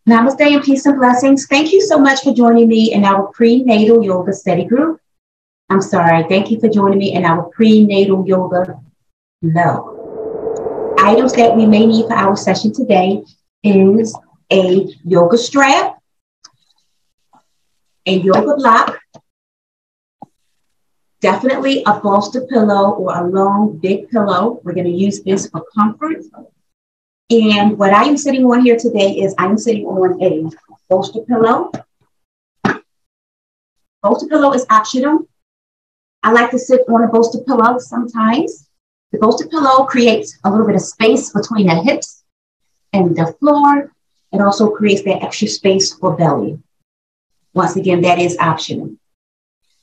Namaste and peace and blessings. Thank you so much for joining me in our prenatal yoga study group. Thank you for joining me in our prenatal yoga flow. Items that we may need for our session today is a yoga strap, a yoga block, definitely a bolster pillow or a long, big pillow. We're going to use this for comfort. And what I am sitting on here today is I'm sitting on a bolster pillow. Bolster pillow is optional. I like to sit on a bolster pillow sometimes. The bolster pillow creates a little bit of space between the hips and the floor. It also creates that extra space for belly. Once again, that is optional.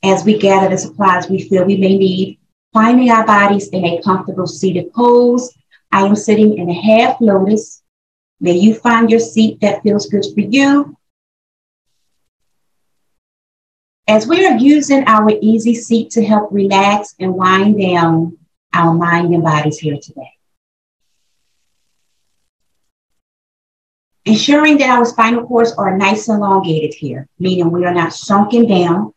As we gather the supplies we feel we may need, finding our bodies in a comfortable seated pose. I am sitting in a half lotus. May you find your seat that feels good for you. As we are using our easy seat to help relax and wind down our mind and bodies here today. Ensuring that our spinal cords are nice and elongated here, meaning we are not sunken down.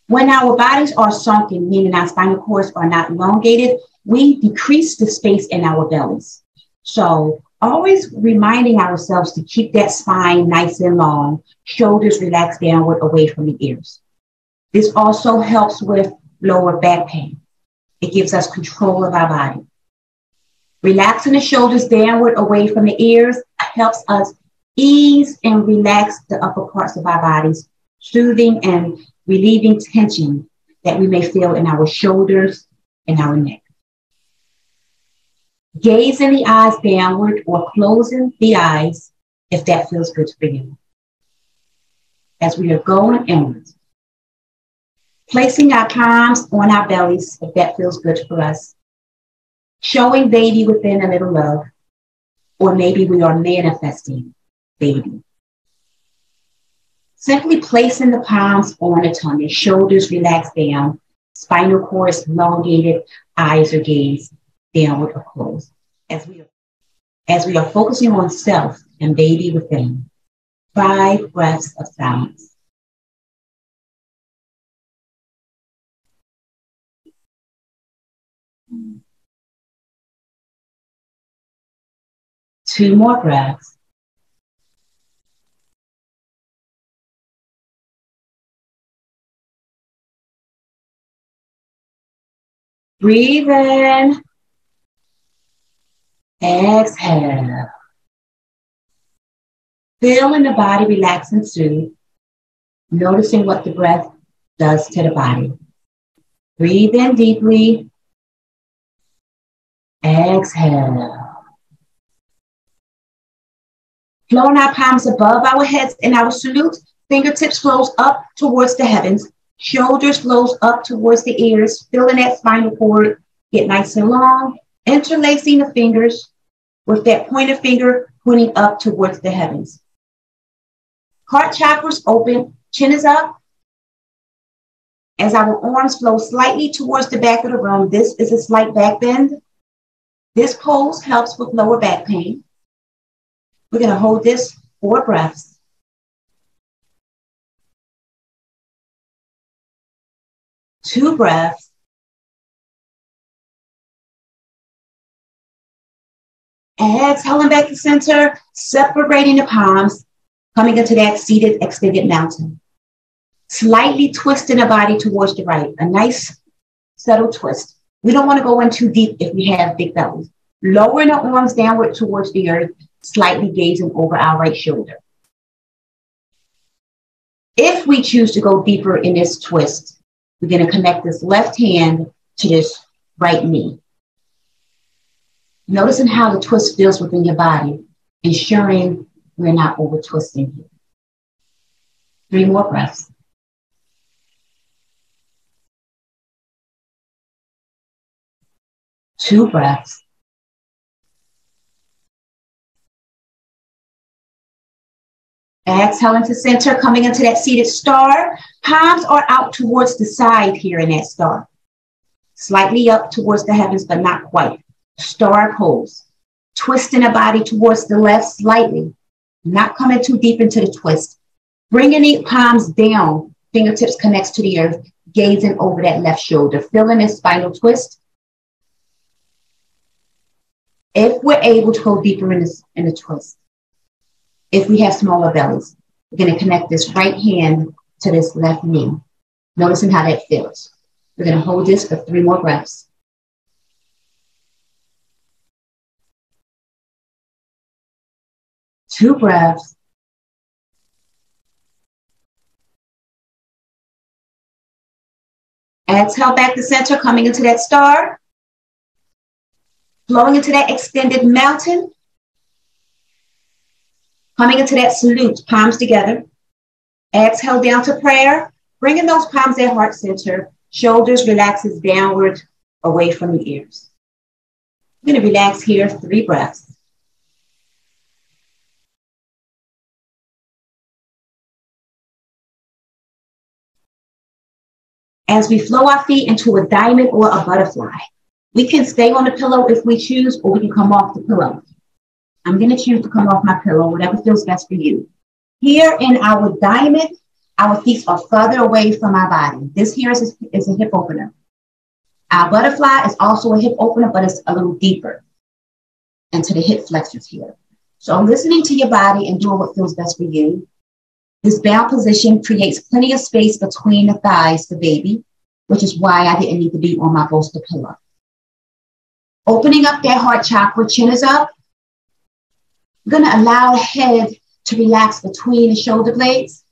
When our bodies are sunken, meaning our spinal cords are not elongated, we decrease the space in our bellies. So always reminding ourselves to keep that spine nice and long, shoulders relaxed downward away from the ears. This also helps with lower back pain. It gives us control of our body. Relaxing the shoulders downward away from the ears helps us ease and relax the upper parts of our bodies, soothing and relieving tension that we may feel in our shoulders and our neck. Gazing the eyes downward or closing the eyes if that feels good for you. As we are going inwards. Placing our palms on our bellies if that feels good for us. Showing baby within a little love. Or maybe we are manifesting baby. Simply placing the palms on the tummy, shoulders relaxed down, spinal cords elongated, eyes are gazed downward or closed. As we are focusing on self and baby within. 5 breaths of silence. Two more breaths. Breathe in. Exhale. Feeling the body relax and soothe. Noticing what the breath does to the body. Breathe in deeply. Exhale. Flowing our palms above our heads in our salute. Fingertips flows up towards the heavens. Shoulders flows up towards the ears. Feeling that spinal cord get nice and long. Interlacing the fingers with that pointer finger pointing up towards the heavens. Heart chakras open, chin is up. As our arms flow slightly towards the back of the room, this is a slight back bend. This pose helps with lower back pain. We're going to hold this 4 breaths. Two breaths. Exhaling back to center, separating the palms, coming into that seated extended mountain. Slightly twisting the body towards the right, a nice subtle twist. We don't want to go in too deep if we have big bellies. Lowering the arms downward towards the earth, slightly gazing over our right shoulder. If we choose to go deeper in this twist, we're going to connect this left hand to this right knee. Noticing how the twist feels within your body, ensuring we're not over twisting here. 3 more breaths. Two breaths. Exhaling to center, coming into that seated star. Palms are out towards the side here in that star. Slightly up towards the heavens, but not quite. Star pose. Twisting the body towards the left slightly. not coming too deep into the twist. Bringing the palms down, fingertips connects to the earth, gazing over that left shoulder, feeling this spinal twist. If we're able to go deeper in the twist, if we have smaller bellies, we're going to connect this right hand to this left knee. Noticing how that feels. We're going to hold this for 3 more breaths. Two breaths. Exhale back to center, coming into that star. Flowing into that extended mountain. Coming into that salute, palms together. Exhale down to prayer. Bringing those palms at heart center. Shoulders relaxes downward, away from the ears. I'm going to relax here, 3 breaths. As we flow our feet into a diamond or a butterfly, we can stay on the pillow if we choose, or we can come off the pillow. I'm going to choose to come off my pillow, whatever feels best for you. Here in our diamond, our feet are further away from our body. This here is a hip opener. Our butterfly is also a hip opener, but it's a little deeper into the hip flexors here. So listening to your body and doing what feels best for you. This bound position creates plenty of space between the thighs for baby, which is why I didn't need to be on my bolster pillow. Opening up that heart chakra, chin is up. I'm going to allow the head to relax between the shoulder blades.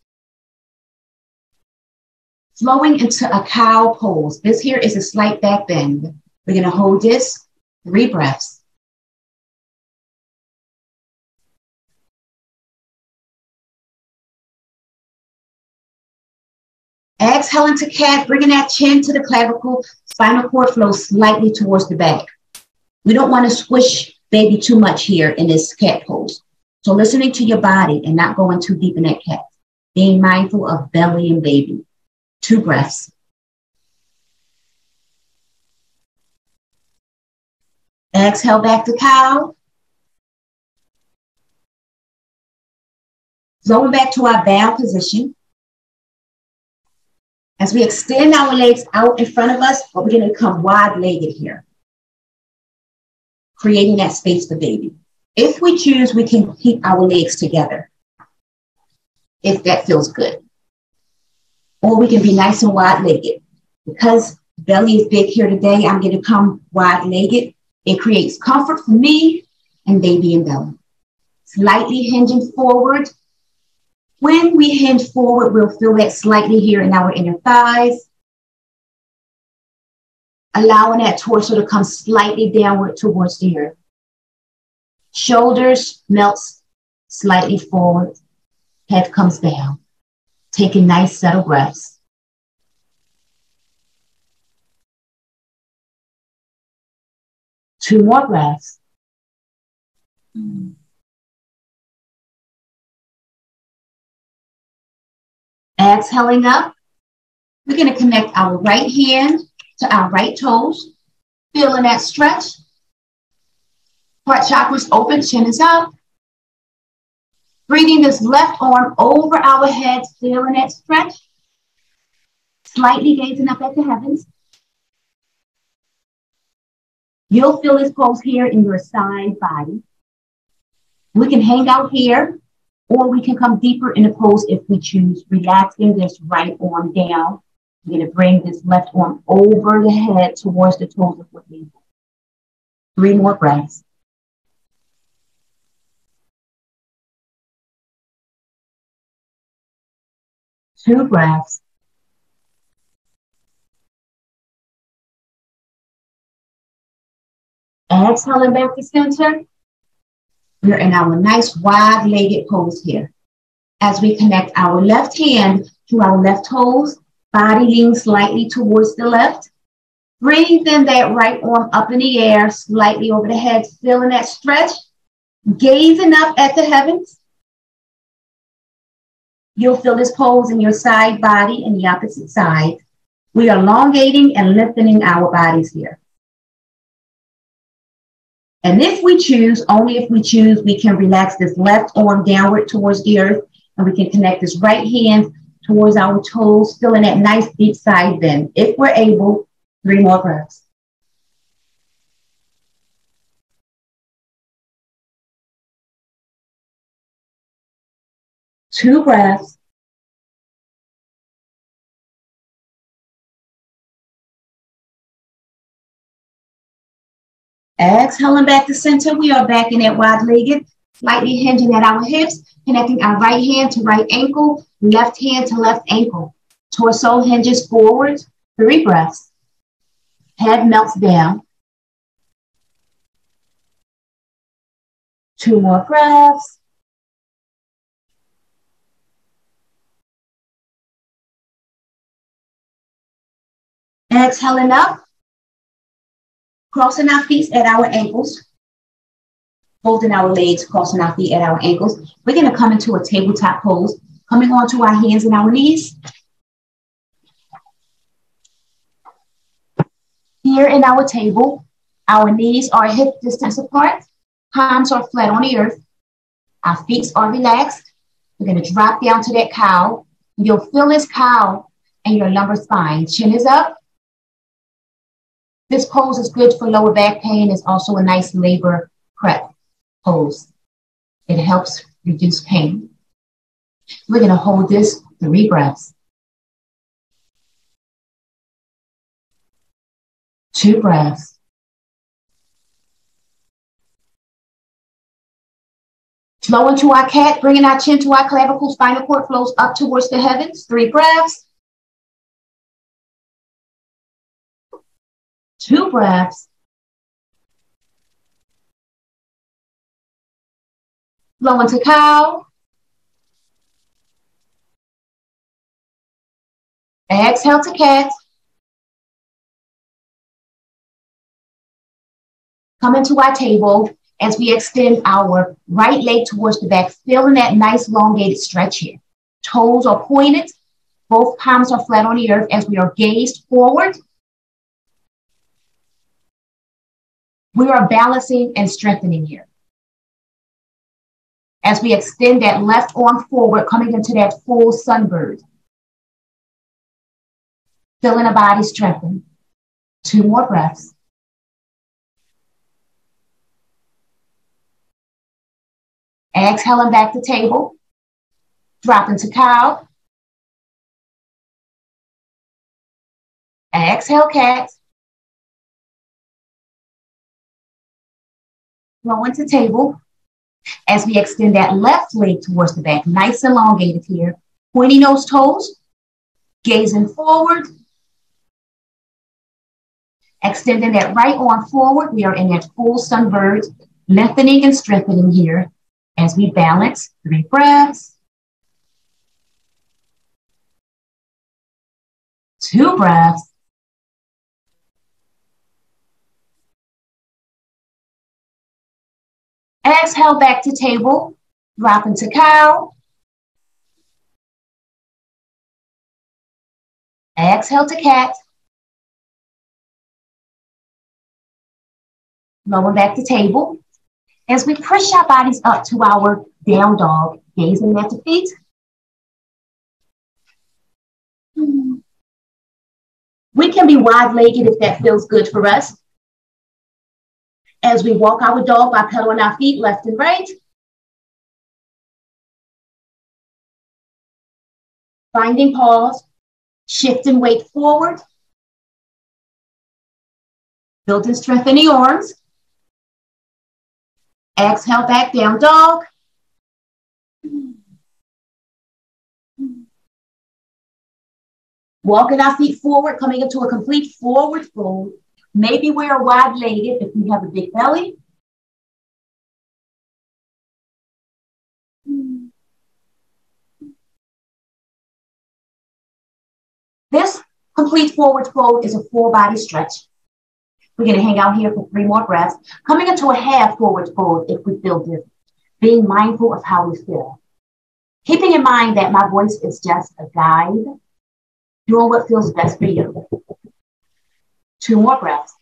Flowing into a cow pose. This here is a slight back bend. We're going to hold this 3 breaths. Exhale into cat, bringing that chin to the clavicle. Spinal cord flows slightly towards the back. We don't want to squish baby too much here in this cat pose. So listening to your body and not going too deep in that cat. Being mindful of belly and baby. 2 breaths. Exhale back to cow. Flowing back to our bound position. As we extend our legs out in front of us, but we're going to come wide-legged here, creating that space for baby. If we choose, we can keep our legs together, if that feels good. Or we can be nice and wide-legged. Because belly is big here today, I'm going to come wide-legged. It creates comfort for me and baby and belly. Slightly hinging forward. When we hinge forward, we'll feel that slightly here in our inner thighs. Allowing that torso to come slightly downward towards the earth. Shoulders melts slightly forward. Head comes down. Taking nice, settled breaths. Two more breaths. Exhaling up, we're going to connect our right hand to our right toes, feeling that stretch. Heart chakra's open, chin is up. Bringing this left arm over our heads, feeling that stretch. Slightly gazing up at the heavens. You'll feel this pose here in your side body. We can hang out here, or we can come deeper in the pose if we choose, relaxing this right arm down. We're going to bring this left arm over the head towards the toes of what we do. 3 more breaths. Two breaths. Exhaling back to center. We're in our nice wide-legged pose here. As we connect our left hand to our left toes, body leans slightly towards the left. Bring then that right arm up in the air, slightly over the head, feeling that stretch. Gazing up at the heavens. You'll feel this pose in your side body and the opposite side. We are elongating and lengthening our bodies here. And if we choose, only if we choose, we can relax this left arm downward towards the earth, and we can connect this right hand towards our toes, feeling that nice deep side bend. If we're able, 3 more breaths. Two breaths. Exhaling back to center. We are back in that wide-legged, slightly hinging at our hips, connecting our right hand to right ankle, left hand to left ankle. Torso hinges forward. 3 breaths. Head melts down. 2 more breaths. Exhaling up. Crossing our feet at our ankles. Folding our legs, crossing our feet at our ankles. We're going to come into a tabletop pose, coming onto our hands and our knees. Here in our table, our knees are hip distance apart. Palms are flat on the earth. Our feet are relaxed. We're going to drop down to that cow. You'll feel this cow in your lumbar spine. Chin is up. This pose is good for lower back pain. It's also a nice labor prep pose. It helps reduce pain. We're going to hold this 3 breaths. 2 breaths. Flow into our cat, bringing our chin to our clavicle, spinal cord flows up towards the heavens. 3 breaths. 2 breaths. Flow into cow. Exhale to cat. Come into our table as we extend our right leg towards the back, feeling that nice elongated stretch here. Toes are pointed. Both palms are flat on the earth as we are gazed forward. We are balancing and strengthening here. As we extend that left arm forward, coming into that full sunbird. Feeling the body strengthen. 2 more breaths. Exhaling back to table. Drop into cow. Exhale, cat. Flow into table. As we extend that left leg towards the back, nice and elongated here. Pointing those toes, gazing forward. Extending that right arm forward. We are in that full sunbird, lengthening and strengthening here as we balance. 3 breaths. 2 breaths. Exhale back to table. Drop into cow. Exhale to cat. Lower back to table. As we push our bodies up to our down dog, gazing at the feet. We can be wide-legged if that feels good for us. As we walk our dog by pedaling our feet left and right. Finding pause, shifting weight forward. Building strength in the arms. Exhale back, down dog. Walking our feet forward, coming into a complete forward fold. Maybe we are wide-legged if we have a big belly. This complete forward fold is a full body stretch. We're going to hang out here for 3 more breaths. Coming into a half forward fold if we feel different. Being mindful of how we feel. Keeping in mind that my voice is just a guide. Doing what feels best for you. 2 more breaths.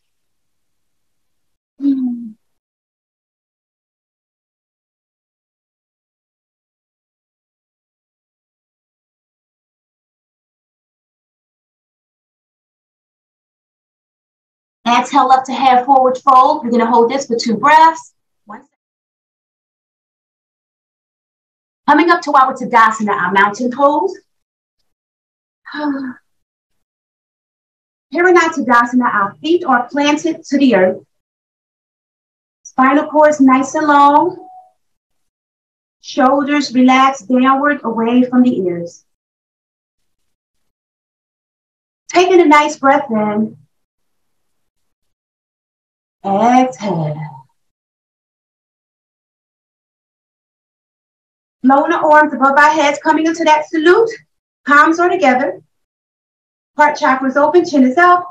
Exhale up to half forward fold. We're going to hold this for 2 breaths. 1 second. Coming up to our Tadasana, our mountain pose. Here in our Tadasana, our feet are planted to the earth. Spinal cord is nice and long. Shoulders relaxed downward away from the ears. Taking a nice breath in. Exhale. Lowering the arms above our heads, coming into that salute. Palms are together. Heart chakra is open, chin is up.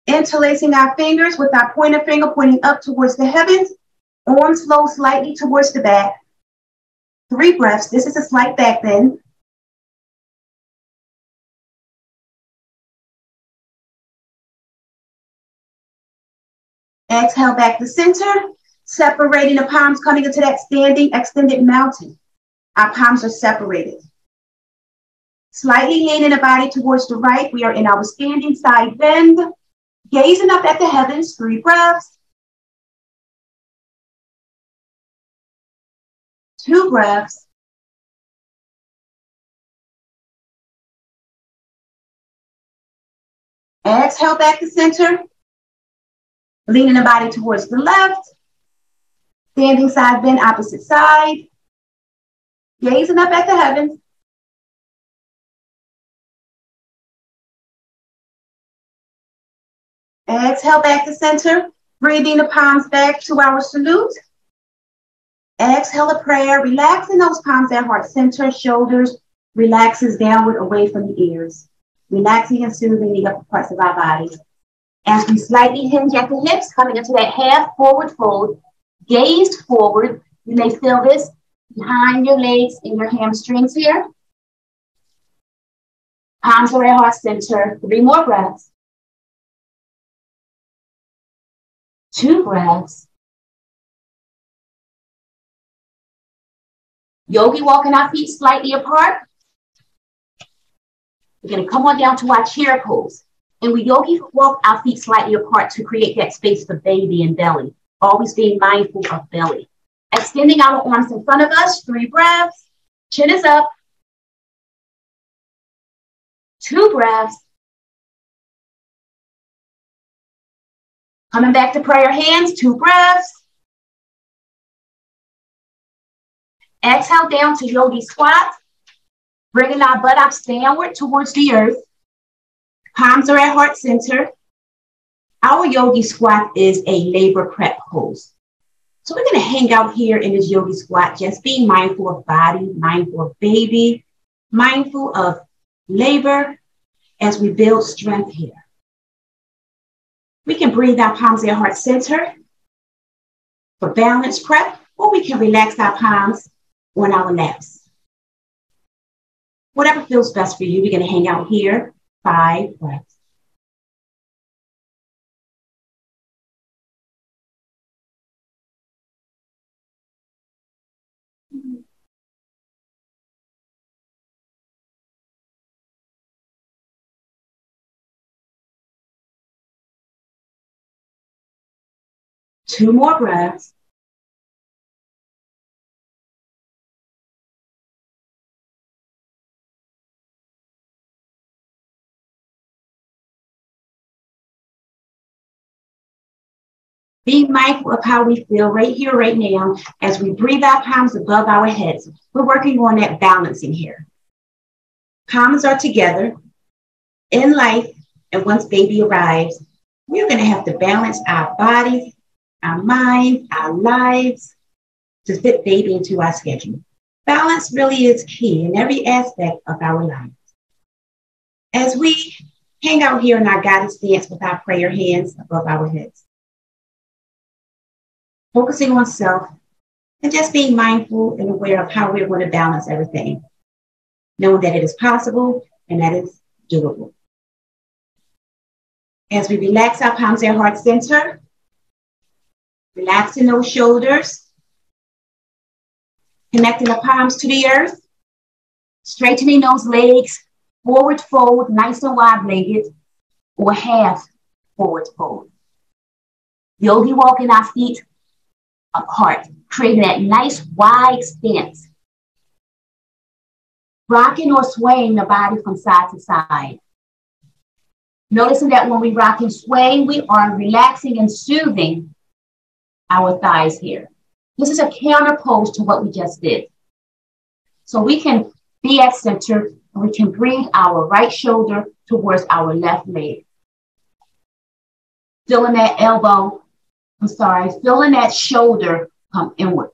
Interlacing our fingers with our pointer finger pointing up towards the heavens. Arms flow slightly towards the back. 3 breaths. This is a slight back bend. Exhale back to center. Separating the palms, coming into that standing extended mountain. Our palms are separated. Slightly leaning the body towards the right. We are in our standing side bend. Gazing up at the heavens. 3 breaths. 2 breaths. Exhale back to center. Leaning the body towards the left. Standing side bend, opposite side. Gazing up at the heavens. Exhale back to center. Breathing the palms back to our salute. Exhale a prayer. Relaxing those palms at heart center. Shoulders relaxes downward away from the ears. Relaxing and soothing the upper parts of our body. As we slightly hinge at the hips, coming into that half forward fold. Gazed forward. You may feel this behind your legs and your hamstrings here. Palms are at heart center. 3 more breaths. 2 breaths. Yogi walking our feet slightly apart. We're going to come on down to our chair pose. And we yogi walk our feet slightly apart to create that space for baby and belly. Always being mindful of belly. Extending our arms in front of us. 3 breaths. Chin is up. 2 breaths. Coming back to prayer hands. 2 breaths. Exhale down to yogi squat. Bringing our buttocks downward towards the earth. Palms are at heart center. Our yogi squat is a labor prep pose. So we're going to hang out here in this yogi squat, just being mindful of body, mindful of baby, mindful of labor as we build strength here. We can breathe our palms at heart center for balance prep, or we can relax our palms on our laps. Whatever feels best for you, we're going to hang out here. 5 breaths. Two more breaths. Be mindful of how we feel right here, right now, as we breathe our palms above our heads. We're working on that balancing here. Palms are together in life, and once baby arrives, we're going to have to balance our bodies, our minds, our lives to fit baby into our schedule. Balance really is key in every aspect of our lives. As we hang out here in our guided stance with our prayer hands above our heads, focusing on self and just being mindful and aware of how we're going to balance everything, knowing that it is possible and that it's doable. As we relax our palms at heart center, relaxing those shoulders, connecting the palms to the earth, straightening those legs, forward fold, nice and wide-legged. or half forward fold. Yogi walking our feet apart, creating that nice wide stance. Rocking or swaying the body from side to side. Noticing that when we rock and sway, we are relaxing and soothing our thighs here. This is a counter pose to what we just did. So we can be at center and we can bring our right shoulder towards our left leg. Feeling that feeling that shoulder come inward.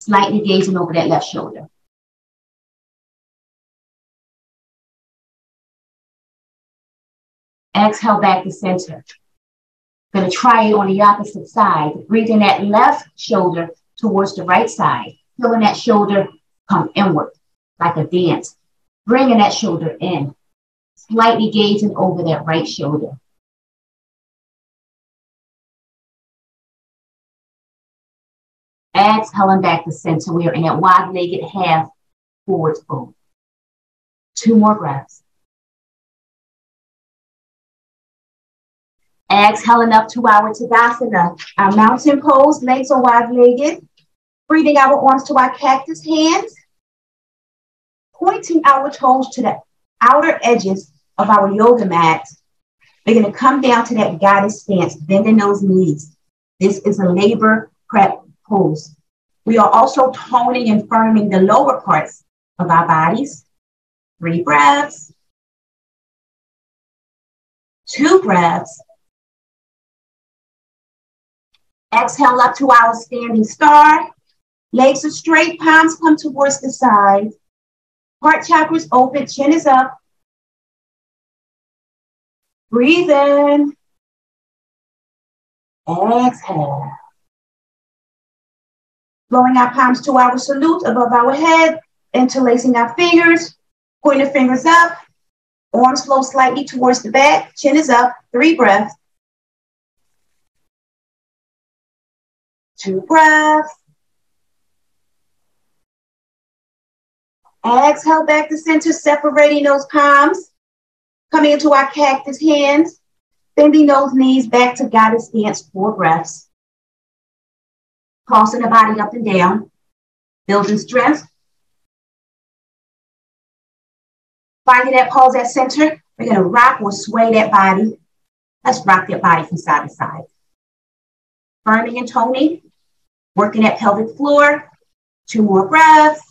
Slightly gazing over that left shoulder. Exhale back to center. Going to try it on the opposite side. Breathing that left shoulder towards the right side. Feeling that shoulder come inward like a dance. Bringing that shoulder in. Slightly gazing over that right shoulder. Exhaling back to center. We are in that wide-legged half forward fold. 2 more breaths. Exhaling up to our Tadasana, our mountain pose, legs are wide-legged. Breathing our arms to our cactus hands. Pointing our toes to the outer edges of our yoga mat. We're going to come down to that goddess stance, bending those knees. This is a labor prep pose. We are also toning and firming the lower parts of our bodies. 3 breaths. 2 breaths. Exhale up to our standing star. Legs are straight, palms come towards the side. Heart chakras open, chin is up. Breathe in. Exhale. Blowing our palms to our salute above our head, interlacing our fingers, pointing the fingers up. Arms flow slightly towards the back, chin is up. 3 breaths. 2 breaths. Exhale back to center, separating those palms. Coming into our cactus hands. Bending those knees back to goddess stance. 4 breaths. Crossing the body up and down. Building strength. Finding that pause at center. We're going to rock or sway that body. Let's rock that body from side to side. Firming and toning. Working that pelvic floor. 2 more breaths.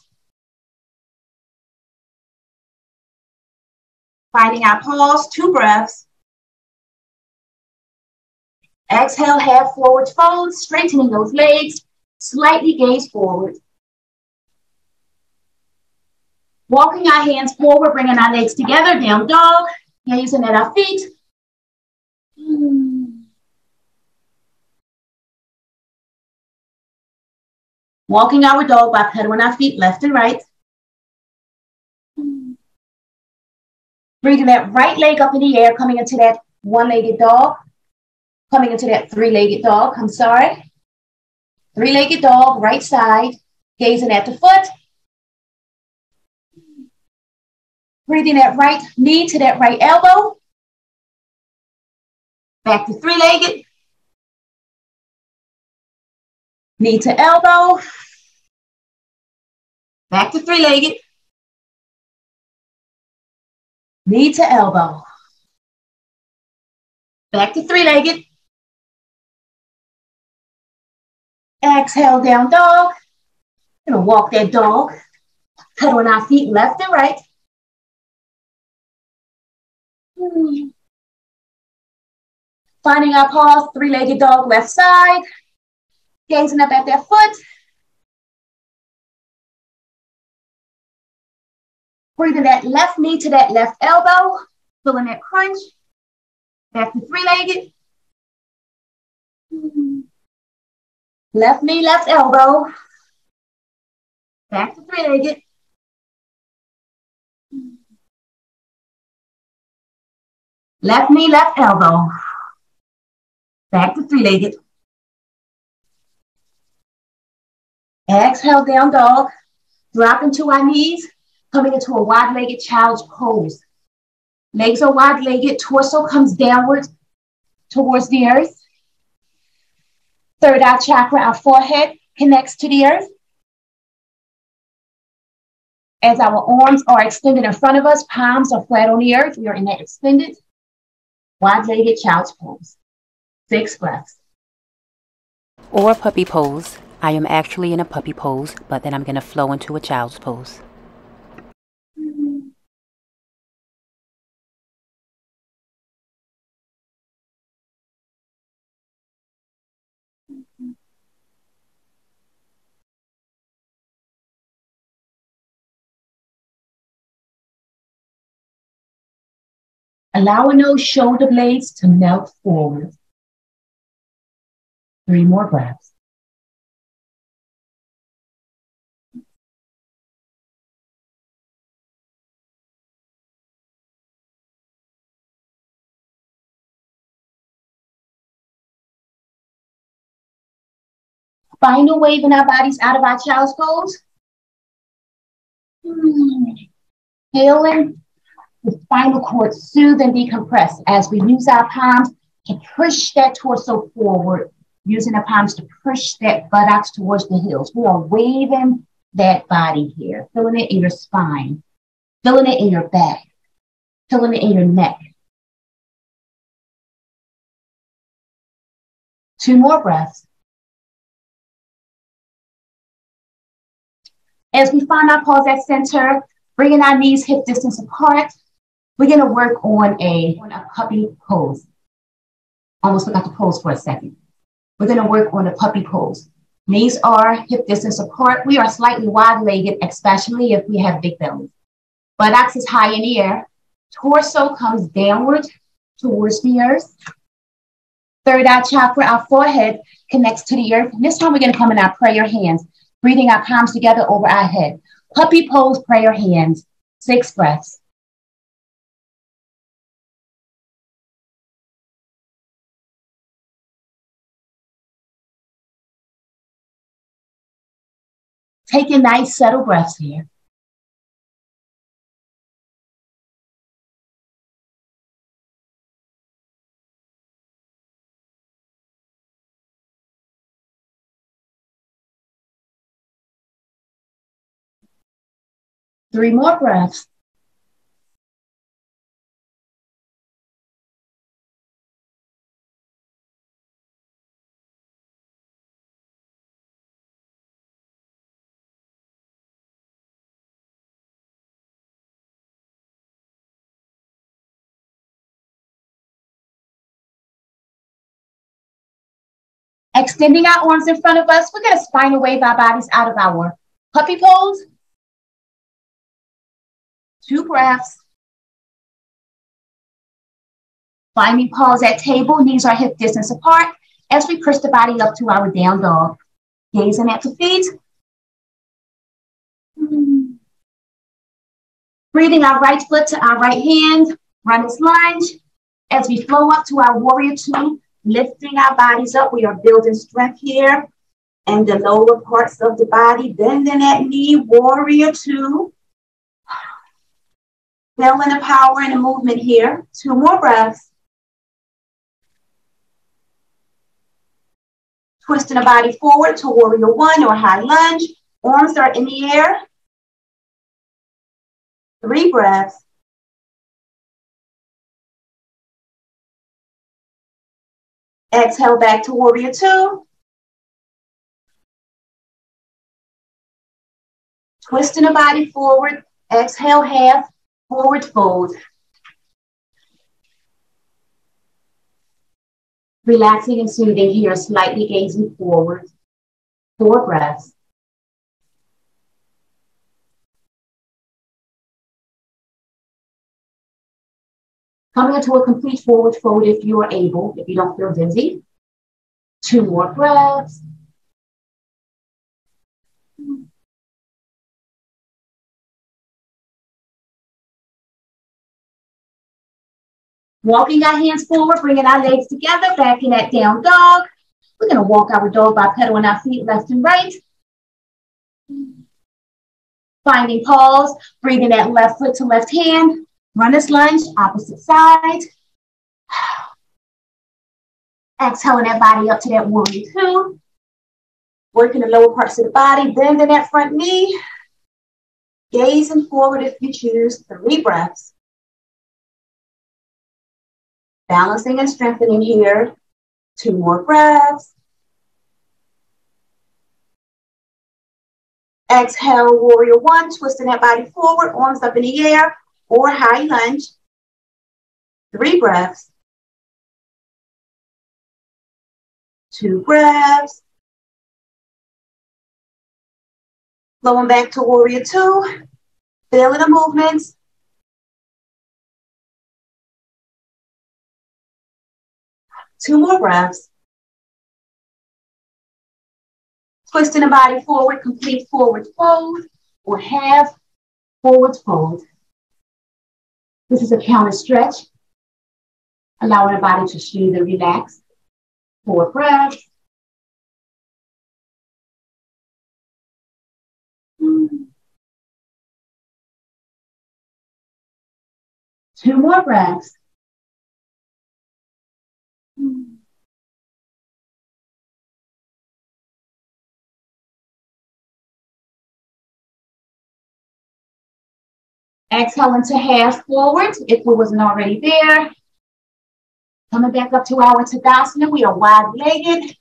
Finding our pause, 2 breaths. Exhale, half forward fold, straightening those legs. Slightly gaze forward. Walking our hands forward, bringing our legs together, down dog. Gazing at our feet. Walking our dog by pedaling our feet left and right. Bringing that right leg up in the air, coming into that 1-legged dog. Coming into that 3-legged dog, 3-legged dog, right side. Gazing at the foot. Breathing that right knee to that right elbow. Back to 3-legged. Knee to elbow. Back to 3-legged. Knee to elbow. Back to 3-legged. Exhale, down dog. Gonna walk that dog. Pedaling our feet left and right. Finding our pause, 3-legged dog, left side. Gazing up at that foot. Breathing that left knee to that left elbow. Feeling that crunch. Back to 3-legged. Left knee, left elbow. Back to 3-legged. Left knee, left elbow. Back to 3-legged. Exhale, down dog. Drop into our knees. Coming into a wide-legged child's pose. Legs are wide-legged, torso comes downward towards the earth. Third eye chakra, our forehead, connects to the earth. As our arms are extended in front of us, palms are flat on the earth. We are in that extended, wide-legged child's pose. 6 breaths. Or puppy pose. I am actually in a puppy pose, but then I'm going to flow into a child's pose. Allowing those shoulder blades to melt forward. 3 more breaths. Final waving our bodies out of our child's pose. Feeling the spinal cord soothe and decompress as we use our palms to push that torso forward, using the palms to push that buttocks towards the heels. We are waving that body here, feeling it in your spine, feeling it in your back, feeling it in your neck. 2 more breaths. As we find our pause at center, bringing our knees hip distance apart, we're going to work on a puppy pose. Almost forgot to pose for a second. We're going to work on a puppy pose. Knees are hip distance apart. We are slightly wide-legged, especially if we have big bellies. Buttocks is high in the air. Torso comes downward towards the earth. Third eye chakra, our forehead, connects to the earth. And this time we're going to come in our prayer hands, breathing our palms together over our head. Puppy pose, prayer hands. 6 breaths. Taking nice, settle breaths here. Three more breaths. Extending our arms in front of us, we're going to spinal wave our bodies out of our puppy pose. 2 breaths. Finding pause at table, knees are hip distance apart as we push the body up to our down dog. Gazing at the feet. Breathing our right foot to our right hand, runner's lunge. As we flow up to our warrior 2, lifting our bodies up, we are building strength here and the lower parts of the body, bending that knee, warrior 2. Feeling the power and the movement here. 2 more breaths. Twisting the body forward to warrior 1 or high lunge. Arms are in the air. 3 breaths. Exhale back to warrior 2. Twisting the body forward. Exhale half, forward fold. Relaxing and soothing here, slightly gazing forward. 4 breaths. Coming into a complete forward fold if you are able, if you don't feel dizzy. 2 more breaths. Walking our hands forward, bringing our legs together, back in that down dog. We're going to walk our dog by pedaling our feet left and right. Finding pause, bringing that left foot to left hand, Runner's lunge, opposite side. Exhaling that body up to that warrior two. Working the lower parts of the body, bending that front knee. Gazing forward if you choose. 3 breaths. Balancing and strengthening here. 2 more breaths. Exhale, warrior one, twisting that body forward, arms up in the air, or high lunge. 3 breaths. 2 breaths. Flowing back to warrior two. Feeling the movements. Two more breaths. Twisting the body forward, complete forward fold, or half forward fold. This is a counter stretch, allowing the body to soothe and relax. 4 breaths. Two more breaths. Exhaling to half forward if we wasn't already there. Coming back up to our Tadasana. We are wide-legged.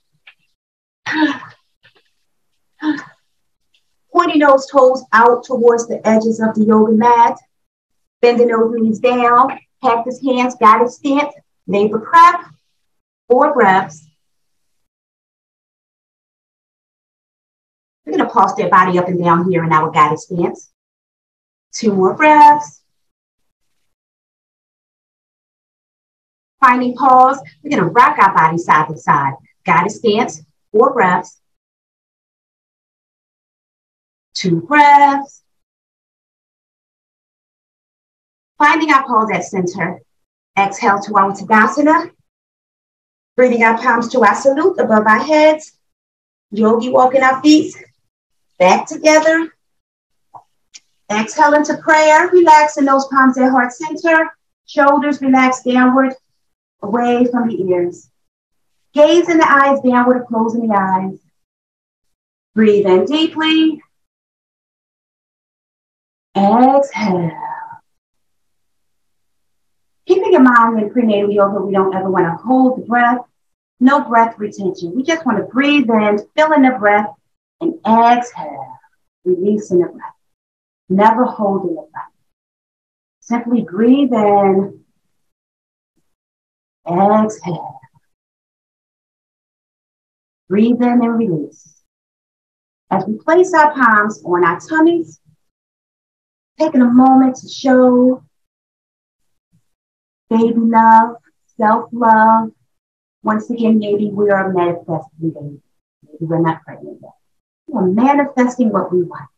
Pointing those toes out towards the edges of the yoga mat. Bending those knees down. Cactus hands, guided stance. Labor prep. 4 breaths. We're going to pulse that body up and down here in our guided stance. 2 more breaths. Finding pause. We're going to rock our body side to side. Guided stance. 4 breaths. 2 breaths. Finding our pause at center. Exhale to our Tadasana. Bringing our palms to our salute above our heads. Yogi walking our feet back together. Exhale into prayer. Relaxing those palms at heart center. Shoulders relax downward, away from the ears. Gazing the eyes downward, closing the eyes. Breathe in deeply. Exhale. Keeping in mind in prenatal yoga, we don't ever want to hold the breath. No breath retention. We just want to breathe in, fill in the breath, and exhale, releasing the breath. Never holding the breath. Simply breathe in, exhale. Breathe in and release. As we place our palms on our tummies, taking a moment to show baby love, self-love. Once again, maybe we are manifesting baby. Maybe we're not pregnant yet. We are manifesting what we want.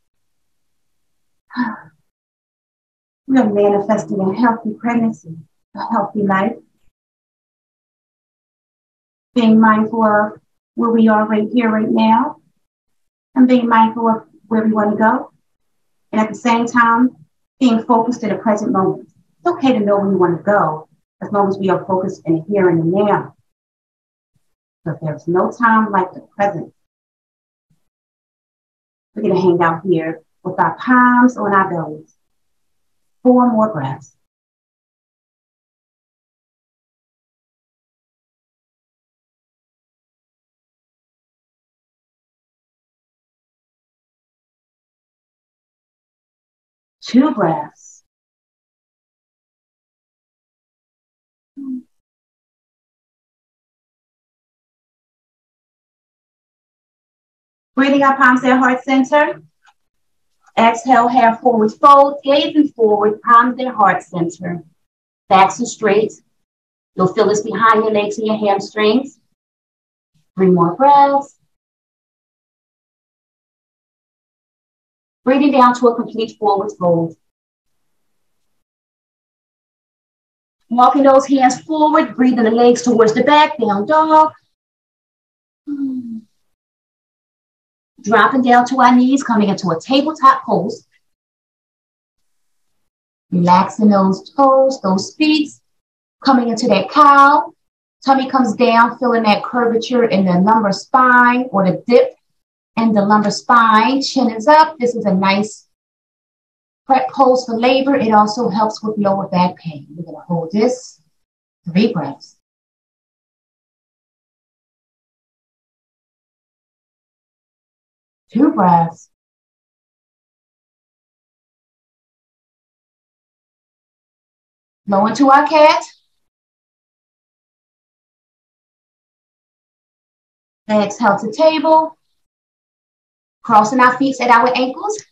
We are manifesting a healthy pregnancy, a healthy life. Being mindful of where we are right here, right now, and being mindful of where we want to go. And at the same time, being focused in the present moment. It's okay to know where you want to go, as long as we are focused in the here and the now. But there's no time like the present. We're going to hang out here with our palms on our bellies. 4 more breaths. Two breaths. Breathing our palms at heart center. Exhale, half forward fold, gazing forward, palms at heart center. Backs are straight. You'll feel this behind your legs and your hamstrings. 3 more breaths. Breathing down to a complete forward fold. Walking those hands forward, breathing the legs towards the back, down dog. Dropping down to our knees, coming into a tabletop pose. Relaxing those toes, those feet, coming into that cow. Tummy comes down, feeling that curvature in the lumbar spine or the dip in the lumbar spine. Chin is up. This is a nice prep pose for labor. It also helps with lower back pain. We're going to hold this 3 breaths. Two breaths. Blow into our cat. Exhale to table. Crossing our feet at our ankles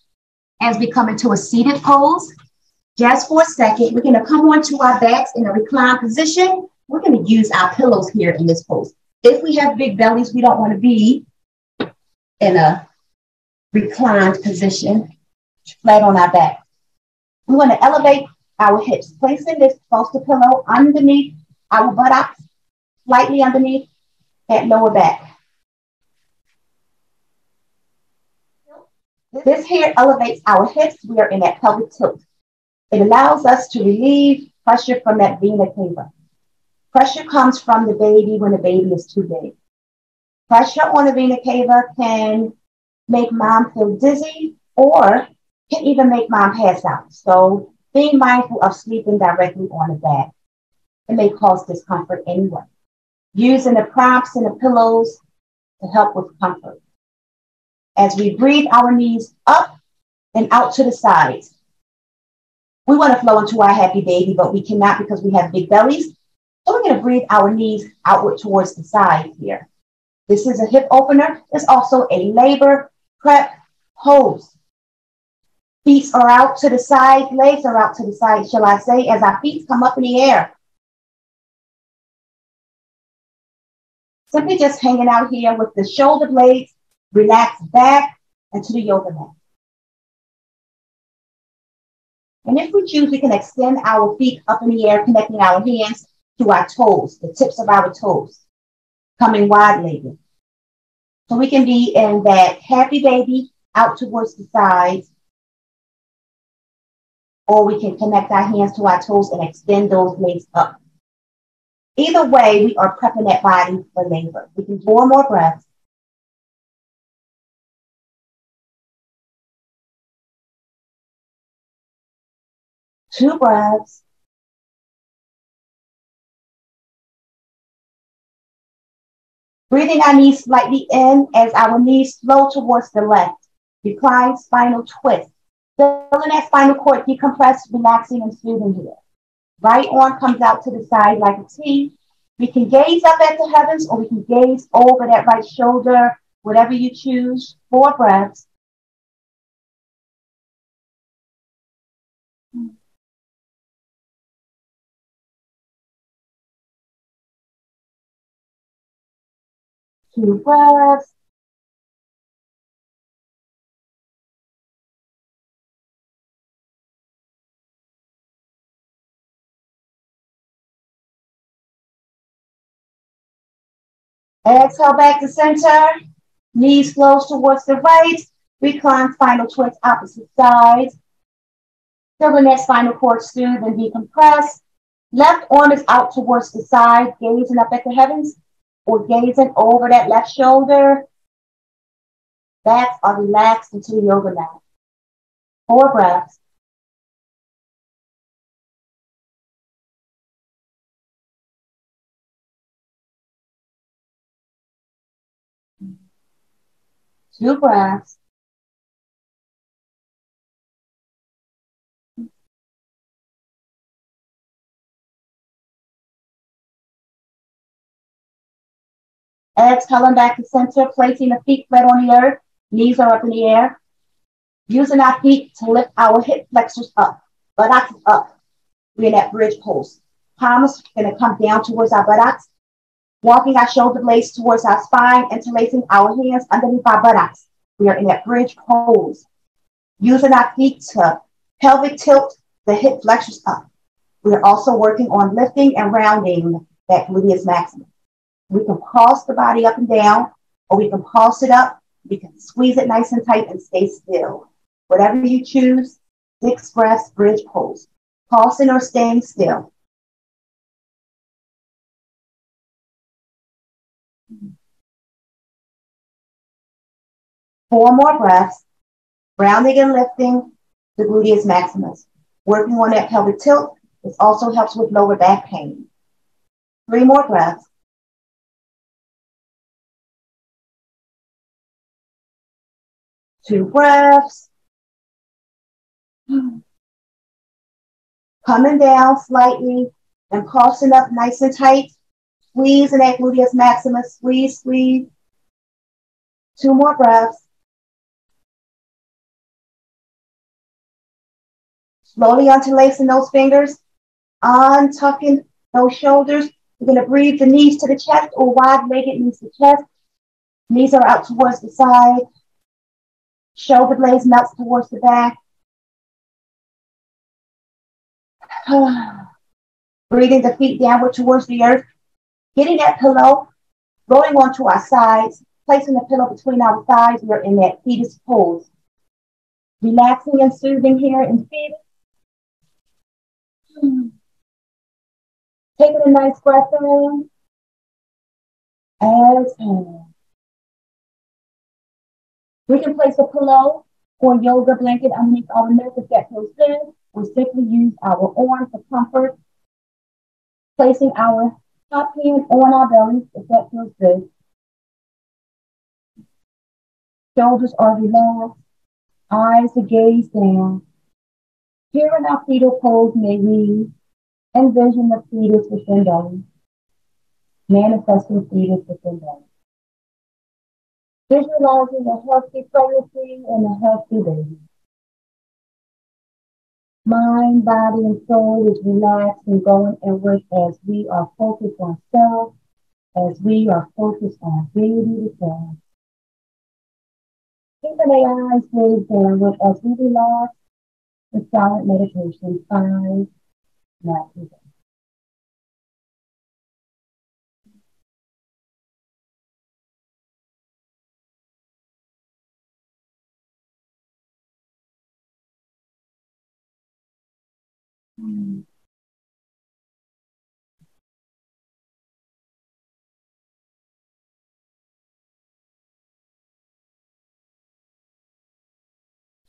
as we come into a seated pose. Just for a second, we're going to come onto our backs in a reclined position. We're going to use our pillows here in this pose. If we have big bellies, we don't want to be in a reclined position, flat on our back. We want to elevate our hips, placing this bolster pillow underneath our buttocks, slightly underneath that lower back. This here elevates our hips. We are in that pelvic tilt. It allows us to relieve pressure from that vena cava. Pressure comes from the baby when the baby is too big. Pressure on the vena cava can make mom feel dizzy or can even make mom pass out. So being mindful of sleeping directly on the back. It may cause discomfort anyway. Using the props and the pillows to help with comfort. As we breathe our knees up and out to the sides. We want to flow into our happy baby, but we cannot because we have big bellies. So we're going to breathe our knees outward towards the side here. This is a hip opener. It's also a labor prep pose. Feet are out to the side, legs are out to the side, shall I say, as our feet come up in the air. Simply just hanging out here with the shoulder blades relaxed back into the yoga mat. And if we choose, we can extend our feet up in the air, connecting our hands to our toes, the tips of our toes, coming wide-legged. So we can be in that happy baby out towards the sides, or we can connect our hands to our toes and extend those legs up. Either way, we are prepping that body for labor. We can do 4 more breaths. Two breaths. Breathing our knees slightly in as our knees flow towards the left. Recline spinal twist. Feeling that spinal cord decompress, relaxing and soothing here. Right arm comes out to the side like a T. We can gaze up at the heavens or we can gaze over that right shoulder, whatever you choose. 4 breaths. Two breaths. Exhale back to center. Knees flows towards the right. Recline spinal twist opposite sides. Feeling that spinal cord soothe and decompress. Left arm is out towards the side, gazing up at the heavens or gazing over that left shoulder. Backs are relaxed into the yoga mat. 4 breaths. Two breaths. Exhaling back to center, placing the feet flat on the earth. Knees are up in the air. Using our feet to lift our hip flexors up. Buttocks up. We're in that bridge pose. Palms are going to come down towards our buttocks. Walking our shoulder blades towards our spine, interlacing our hands underneath our buttocks. We are in that bridge pose. Using our feet to pelvic tilt the hip flexors up. We are also working on lifting and rounding that gluteus maximus. We can pulse the body up and down, or we can pulse it up. We can squeeze it nice and tight and stay still. Whatever you choose, 6 breaths, bridge pose. Pausing or staying still. Four more breaths, rounding and lifting the gluteus maximus. Working on that pelvic tilt. This also helps with lower back pain. 3 more breaths. Two breaths. Coming down slightly and pulsing up nice and tight. Squeezing that gluteus maximus. Squeeze, squeeze. 2 more breaths. Slowly interlacing those fingers. Untucking those shoulders. We're going to breathe the knees to the chest or wide-legged knees to chest. Knees are out towards the side. Shoulder blades melt towards the back. Breathing the feet downward towards the earth. Getting that pillow, rolling onto our sides, placing the pillow between our thighs. We're in that fetus pose. Relaxing and soothing here in fetus. Taking a nice breath in. Exhale. We can place a pillow or yoga blanket underneath our neck if that feels good. We simply use our arm for comfort. Placing our top hand on our bellies if that feels good. Shoulders are relaxed. Eyes to gaze down. Here in our fetal pose, may we envision the fetus within belly. Manifesting fetus within belly. Visualizing a healthy pregnancy and a healthy baby. Mind, body, and soul is relaxed and going inward as we are focused on self, as we are focused on baby to self. Keeping the eyes gazed downward as we relax the silent meditation 5 minutes.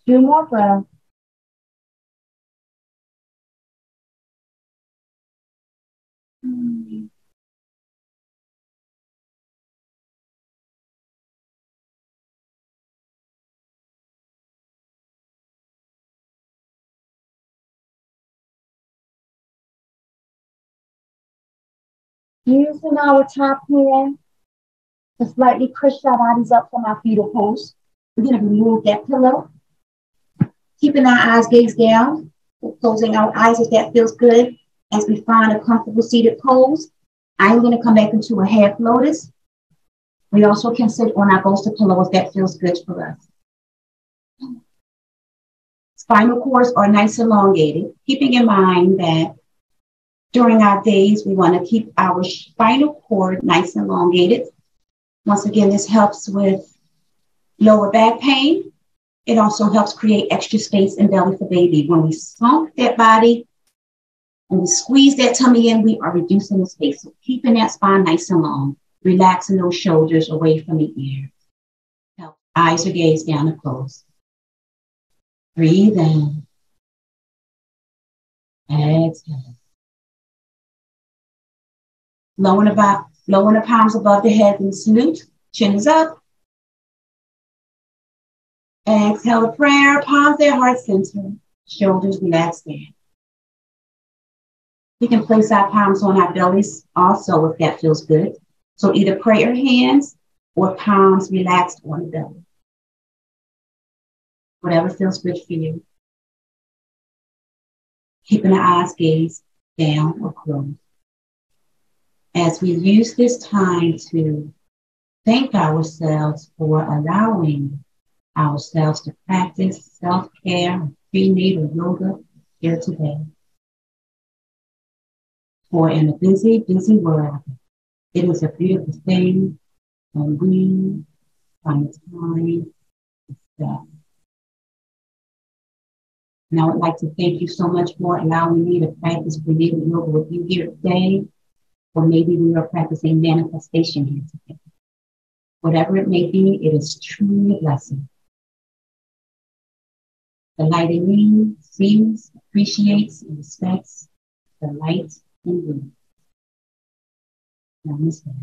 Two more breaths. Using our top hand to slightly push our bodies up from our fetal pose. We're going to remove that pillow. Keeping our eyes gazed down. We're closing our eyes if that feels good. As we find a comfortable seated pose, I'm going to come back into a half lotus. We also can sit on our bolster pillow if that feels good for us. Spinal cords are nice and elongated, keeping in mind that during our days, we want to keep our spinal cord nice and elongated. Once again, this helps with lower back pain. It also helps create extra space in belly for baby. When we slump that body and we squeeze that tummy in, we are reducing the space. So keeping that spine nice and long, relaxing those shoulders away from the ears. Eyes are gazed down and closed. Breathe in. Exhale. Lowering the palms above the head and salute. Chin is up. Exhale a prayer. Palms at heart center. Shoulders relaxed down. We can place our palms on our bellies also if that feels good. So either prayer hands or palms relaxed on the belly. Whatever feels good for you. Keeping the eyes gazed down or closed. As we use this time to thank ourselves for allowing ourselves to practice self-care, prenatal yoga here today. For in a busy, busy world, it is a beautiful thing when we find time to stop. And I would like to thank you so much for allowing me to practice prenatal yoga with you here today. Or maybe we are practicing manifestation here today. Whatever it may be, it is truly a blessing. The light in me sees, appreciates, and respects the light in you. Namaste.